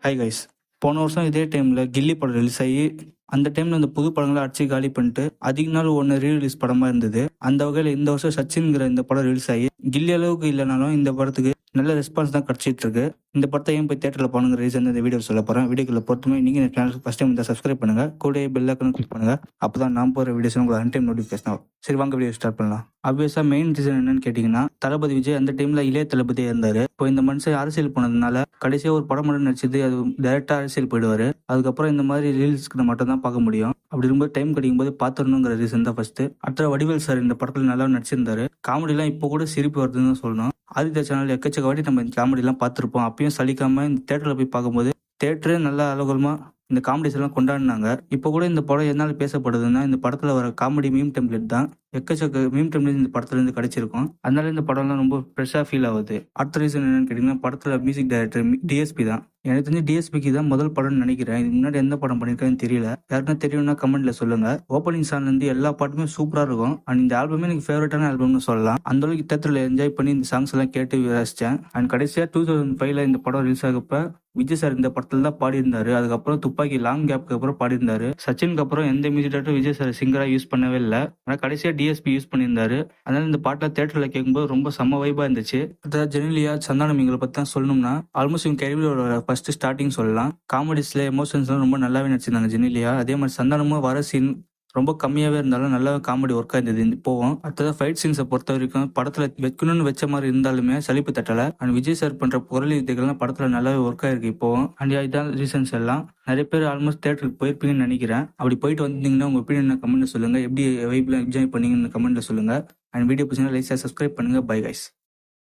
Hi guys. போன வருஷம் இதே டைமில் கில்லி படம் ரிலீஸ் ஆகி அந்த டைமில் அந்த புது படங்களை அடிச்சு காலி பண்ணிட்டு அதிக நாள் ஒன்று ரீரிலீஸ் படமாக இருந்தது. அந்த வகையில் இந்த வருஷம் சச்சின்கிற இந்த படம் ரிலீஸ் ஆகி கில்லி அளவுக்கு இல்லைனாலும் இந்த படத்துக்கு நல்ல ரெஸ்பான்ஸ் தான் கிடச்சிட்டு இருக்கு. இந்த படத்தை ஏன் போய் தேட்டரில் போகணுங்கிற ரீசன் இந்த வீடியோ சொல்ல போகிறேன். வீடியோக்குள்ள பொறுத்துமே நீங்கள் இந்த சேனலுக்கு ஃபஸ்ட் டைம் இருந்தால் சப்ஸ்கிரைப் பண்ணுங்கள், கூட பெல் ஐக்கான் கிளிக் பண்ணுங்கள். அப்போ தான் நான் போகிற வீடியோஸ் உங்களுக்கு அன் டைம் நோட்டிஃபிகேஷன் ஆகும். சரி, வாங்க வீடியோ ஸ்டார்ட் பண்ணலாம். ஆப்வியஸாக மெயின் ரீசன் என்னன்னு கேட்டிங்கன்னா, தளபதி விஜய் அந்த டைமில் இளைய தளபதியாக இருந்தார். இப்போ இந்த மனுஷன் அரசியல் போனதுனால கடைசியாக ஒரு படம் மட்டும் நடிச்சது, அது டேரெக்டாக அரசியல் போயிடுவார். அதுக்கப்புறம் இந்த மாதிரி ரீல்ஸ்க்கு மட்டும் தான் பார்க்க முடியும். அப்படி இருக்கும்போது டைம் கிடைக்கும் போது பார்த்துடணுங்கிற ரீசன் தான் ஃபர்ஸ்ட். அடுத்த வடிவேல் சார் இந்த படத்தில் நல்லா நடிச்சிருந்தாரு. காமெடிலாம் இப்போ கூட சிரிப்பு வருதுன்னு தான் சொல்லணும். ஆதித்யா சேனல் எக்கச்சக்க வாட்டி நம்ம இந்த காமெடிலாம் பார்த்துருப்போம். அப்பயும் சலிக்காம இந்த தேட்டரில் போய் பார்க்கும்போது தேட்டரே நல்லா அலோகலமா இந்த காமெடிஸ் எல்லாம் கொண்டாடினாங்க. இப்போ கூட இந்த படம் எதனால பேசப்படுதுன்னா, இந்த படத்துல வர காமெடி மீம் டெம்ப்ளேட் தான். எக்கச்சக்க மீம் டெம்ப்ளேட் இந்த படத்துல இருந்து கிடைச்சிருக்கும். அதனால இந்த படம்லாம் ரொம்ப ஃப்ரெஷ்ஷாக ஃபீல் ஆகுது. அடுத்த ரீசன் என்னன்னு கேட்டீங்கன்னா, படத்துல மியூசிக் டைரக்டர் டிஎஸ்பி தான். எனக்கு தெரிஞ்சு டிஎஸ்பிக்கு தான் முதல் படம்னு நினைக்கிறேன். இதுக்கு முன்னாடி எந்த படம் பண்ணியிருக்கான்னு தெரியல. யாருன்னா தெரியும்னா கமெண்ட்ல சொல்லுங்க. ஓப்பனிங் சாங்ல இருந்து எல்லா பாட்டுமே சூப்பரா இருக்கும். அண்ட் இந்த ஆல்பமே எனக்கு ஃபேவரட்டான ஆல்பம்னு சொல்லலாம். அந்த அளவுக்கு தேட்டரில் என்ஜாய் பண்ணி இந்த சாங்ஸ் எல்லாம் கேட்டு ரசிச்சேன். அண்ட் கடைசியா 2005 இந்த படம் ரிலீஸ் ஆகப்ப விஜய் சார் இந்த படத்துல தான் பாடியிருந்தாரு. அதுக்கப்புறம் துப்பாக்கி லாங் கேப்க்கு அப்புறம் பாடியிருந்தாரு. சச்சினுக்கு அப்புறம் எந்த மியூசிக் டேரக்டர் விஜய் சார் சிங்கரா யூஸ் பண்ணவே இல்லை. ஆனா கடைசியா டிஎஸ்பி யூஸ் பண்ணியிருந்தாரு. அதனால இந்த பாட்டில் தேட்டர்ல கேட்கும்போது ரொம்ப செம்ம வைபா இருந்துச்சு. அதாவது ஜெனிலியா, சந்தானம் இவங்களை பத்தி தான் சொல்லணும்னா ஆல்மோஸ்ட் இவங்க கேரியரோட ஃபர்ஸ்ட் ஸ்டார்டிங் சொல்லலாம். காமெடிஸ்ல எமோஷன்ஸ்லாம் ரொம்ப நல்லாவே நடிச்சிருந்தாங்க ஜெனிலியா. அதே மாதிரி சந்தானமும் வர சீன் ரொம்ப கம்மியாகவே இருந்தாலும் நல்லா காமெடி ஒர்க்காக இருந்தது போவோம். அடுத்தது ஃபைட் சீன்ஸை பொறுத்த வரைக்கும் படத்தில் வைக்கணும்னு வச்ச மாதிரி இருந்தாலுமே சலிப்பு தட்டலை. அண்ட் விஜய் சார் பண்ணுற குரல் வித்தைகள்லாம் படத்தில் நல்லாவே ஒர்க் ஆயிருக்கு இப்போவும். அண்ட் இதான் ரீசன்ஸ் எல்லாம். நிறைய பேர் ஆல்மோஸ்ட் தேட்டருக்கு போயிருப்பீங்கன்னு நினைக்கிறேன். அப்படி போயிட்டு வந்தீங்கன்னா உங்கள் ஒப்பீனியன் கமெண்ட்ல சொல்லுங்கள். எப்படி வைப்ல என்ஜாய் பண்ணீங்கன்னு கமெண்ட்ல சொல்லுங்கள். அண்ட் வீடியோ பிடிச்சிங்கன்னா லைக் சப்ஸ்கிரைப் பண்ணுங்கள். Bye guys.